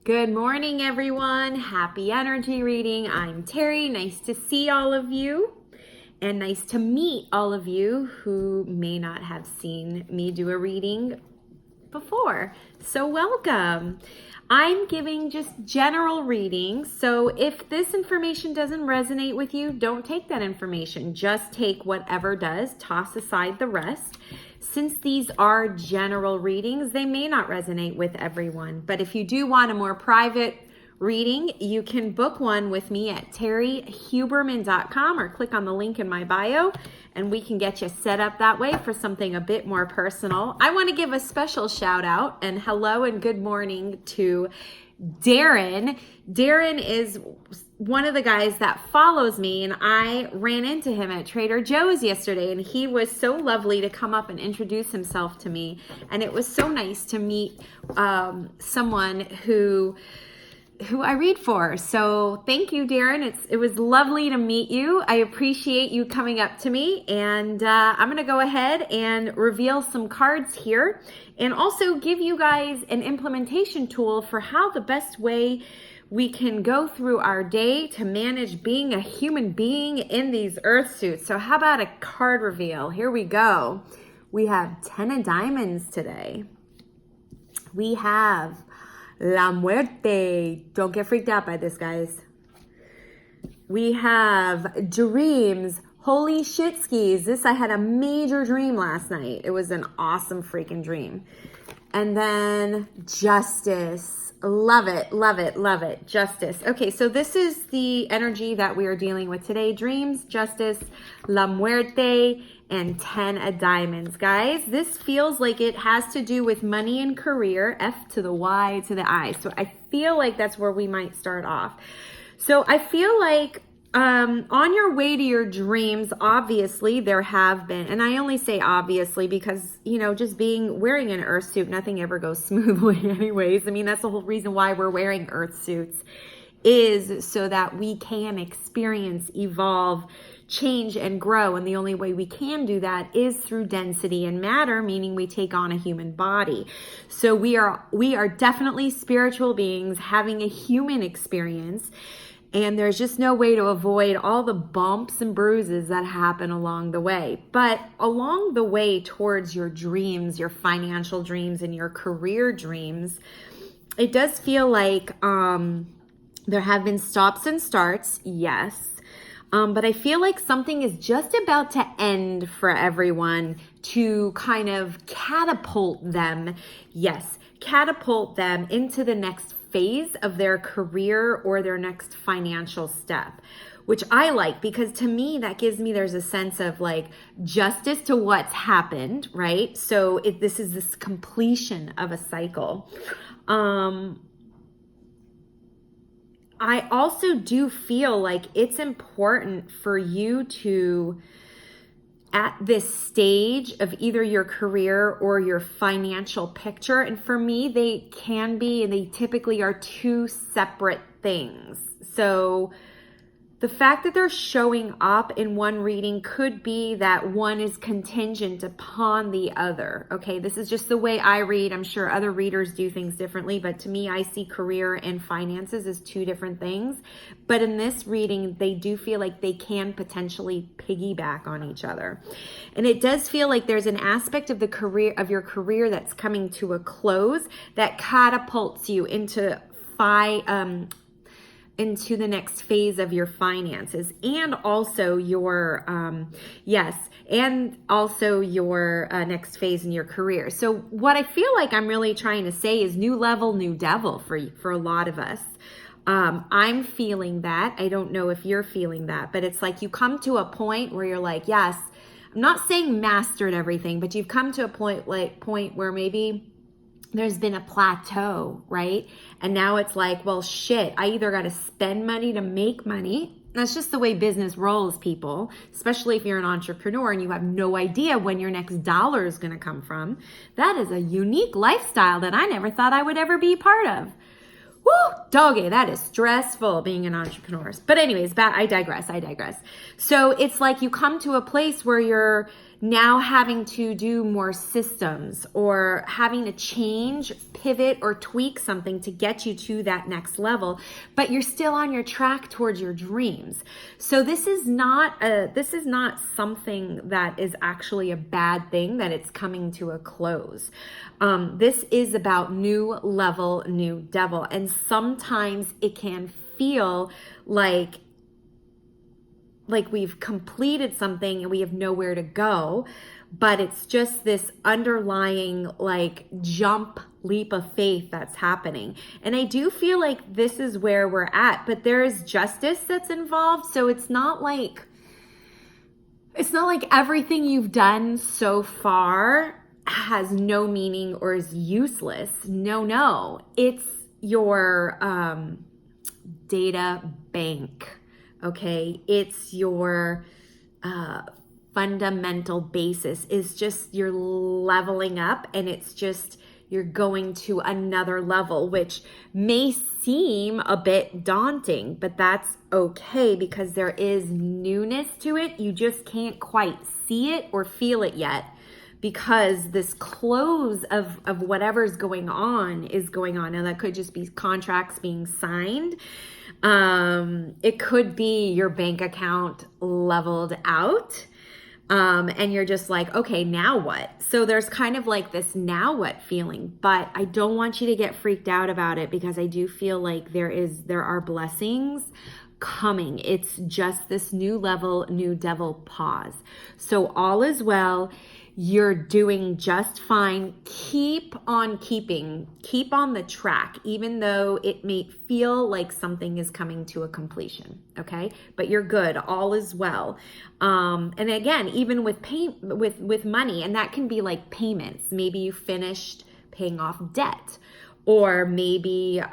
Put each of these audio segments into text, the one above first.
Good morning, everyone. Happy energy reading. I'm Terrie. Nice to see all of you and nice to meet all of you who may not have seen me do a reading before. So welcome. I'm giving just general readings. So if this information doesn't resonate with you, don't take that information. Just take whatever does. Toss aside the rest. Since these are general readings, they may not resonate with everyone. But if you do want a more private reading, you can book one with me at terriehuberman.com or click on the link in my bio and we can get you set up that way for something a bit more personal. I want to give a special shout out and hello and good morning to Darren. Darren is one of the guys that follows me, and I ran into him at Trader Joe's yesterday, and he was so lovely to come up and introduce himself to me. And it was so nice to meet someone who I read for. So thank you, Darren. It was lovely to meet you. I appreciate you coming up to me, and I'm going to go ahead and reveal some cards here and also give you guys an implementation tool for how the best way we can go through our day to manage being a human being in these earth suits. So how about a card reveal? Here we go. We have 10 of diamonds today. We have La Muerte. Don't get freaked out by this, guys. We have dreams. Holy shit skis. I had a major dream last night. It was an awesome freaking dream. And then justice. Love it, love it, love it. Justice. Okay, so this is the energy that we are dealing with today. Dreams, justice, La Muerte, and 10 of diamonds. Guys, this feels like it has to do with money and career, F to the Y to the I. So I feel like that's where we might start off. So I feel like on your way to your dreams, obviously there have been, and I only say obviously because, just wearing an earth suit, nothing ever goes smoothly anyways. I mean, that's the whole reason why we're wearing earth suits, is so that we can experience, evolve, change, and grow. And the only way we can do that is through density and matter, meaning we take on a human body. So we are definitely spiritual beings having a human experience. And there's just no way to avoid all the bumps and bruises that happen along the way. But along the way towards your dreams, your financial dreams, and your career dreams, it does feel like there have been stops and starts, yes. But I feel like something is just about to end for everyone to kind of catapult them, catapult them into the next phase of their career or their next financial step, which I like because to me, that gives me, there's a sense of like justice to what's happened, right? So this is this completion of a cycle. I also do feel like it's important for you to, at this stage of either your career or your financial picture, and for me, they can be, and they typically are two separate things. So the fact that they're showing up in one reading could be that one is contingent upon the other. Okay, this is just the way I read. I'm sure other readers do things differently, but to me, I see career and finances as two different things. But in this reading, they do feel like they can potentially piggyback on each other. And it does feel like there's an aspect of your career that's coming to a close that catapults you into the next phase of your finances and also your next phase in your career. So what I feel like I'm really trying to say is new level, new devil for a lot of us. I'm feeling that. I don't know if you're feeling that, but it's like you come to a point where you're like, yes, I'm not saying mastered everything, but you've come to a point where maybe there's been a plateau, right? And now it's like, well, shit, I either got to spend money to make money. That's just the way business rolls, people, especially if you're an entrepreneur and you have no idea when your next dollar is going to come from. That is a unique lifestyle that I never thought I would ever be part of. Woo, doggy, that is stressful being an entrepreneur. But anyways, I digress. So it's like you come to a place where you're now having to do more systems or having to change, pivot, or tweak something to get you to that next level, but you're still on your track towards your dreams. So this is not something that is actually a bad thing, that it's coming to a close. This is about new level, new devil. And sometimes it can feel like we've completed something and we have nowhere to go, but it's just this underlying leap of faith that's happening. And I do feel like this is where we're at, but there is justice that's involved. So it's not like everything you've done so far has no meaning or is useless. No, it's your data bank. Okay, it's your fundamental basis is just you're leveling up, and it's just you're going to another level, which may seem a bit daunting, but that's okay because there is newness to it. You just can't quite see it or feel it yet because this close of whatever's going on is going on. Now that could just be contracts being signed. It could be your bank account leveled out. And you're just like, okay, now what? So there's kind of like this now what feeling, but I don't want you to get freaked out about it because I do feel like there are blessings coming. It's just this new level, new devil pause. So all is well. You're doing just fine. Keep on keeping. Keep on the track, even though it may feel like something is coming to a completion. Okay, but you're good. All is well. And again, even with money, and that can be like payments. Maybe you finished paying off debt, or maybe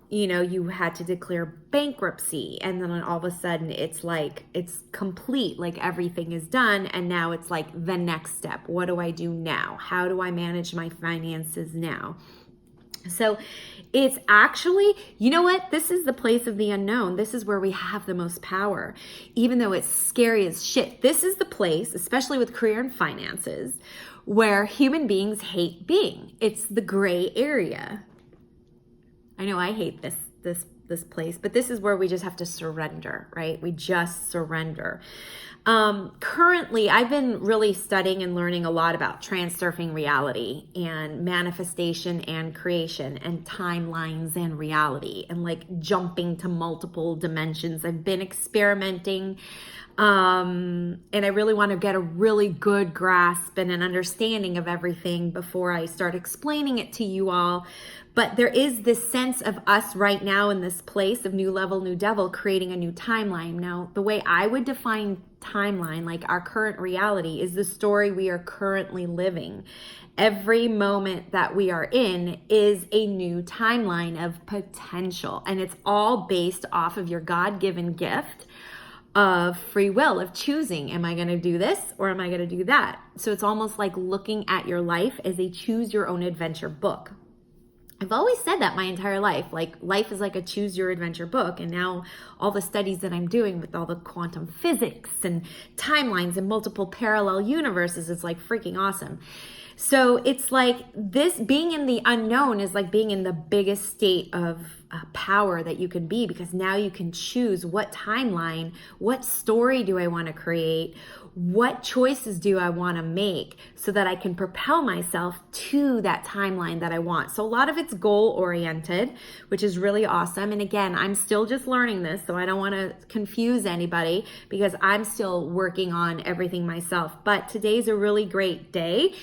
you had to declare bankruptcy, and then all of a sudden it's complete, like everything is done, and now it's like the next step. What do I do now? How do I manage my finances now? So it's actually, you know what? This is the place of the unknown. This is where we have the most power, even though it's scary as shit. This is the place, especially with career and finances, where human beings hate being. It's the gray area. I know I hate this place, but this is where we just have to surrender, right? We just surrender. Currently, I've been really studying and learning a lot about transurfing reality and manifestation and creation and timelines and reality and like jumping to multiple dimensions. I've been experimenting, and I really want to get a really good grasp and an understanding of everything before I start explaining it to you all. But there is this sense of us right now in this place of new level, new devil, creating a new timeline. Now, the way I would define timeline, like our current reality, is the story we are currently living. Every moment that we are in is a new timeline of potential. And it's all based off of your God-given gift of free will, of choosing, am I going to do this or am I going to do that? So it's almost like looking at your life as a choose your own adventure book. I've always said that my entire life. Like, life is like a choose your adventure book. And now all the studies that I'm doing with all the quantum physics and timelines and multiple parallel universes is like freaking awesome. So it's like this being in the unknown is like being in the biggest state of power that you can be, because now you can choose what timeline, what story do I want to create, what choices do I want to make so that I can propel myself to that timeline that I want. So a lot of it's goal oriented, which is really awesome. And again, I'm still just learning this, so I don't want to confuse anybody because I'm still working on everything myself. But today's a really great day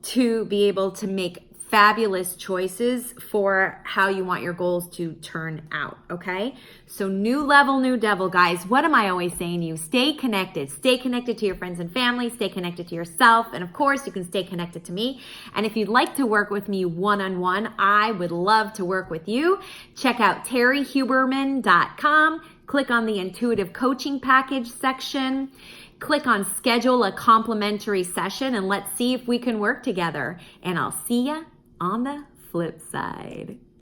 to be able to make fabulous choices for how you want your goals to turn out, okay? So new level, new devil, guys. What am I always saying to you? Stay connected. Stay connected to your friends and family. Stay connected to yourself. And of course, you can stay connected to me. And if you'd like to work with me one-on-one, I would love to work with you. Check out terriehuberman.com. Click on the intuitive coaching package section. Click on schedule a complimentary session and let's see if we can work together. And I'll see ya on the flip side.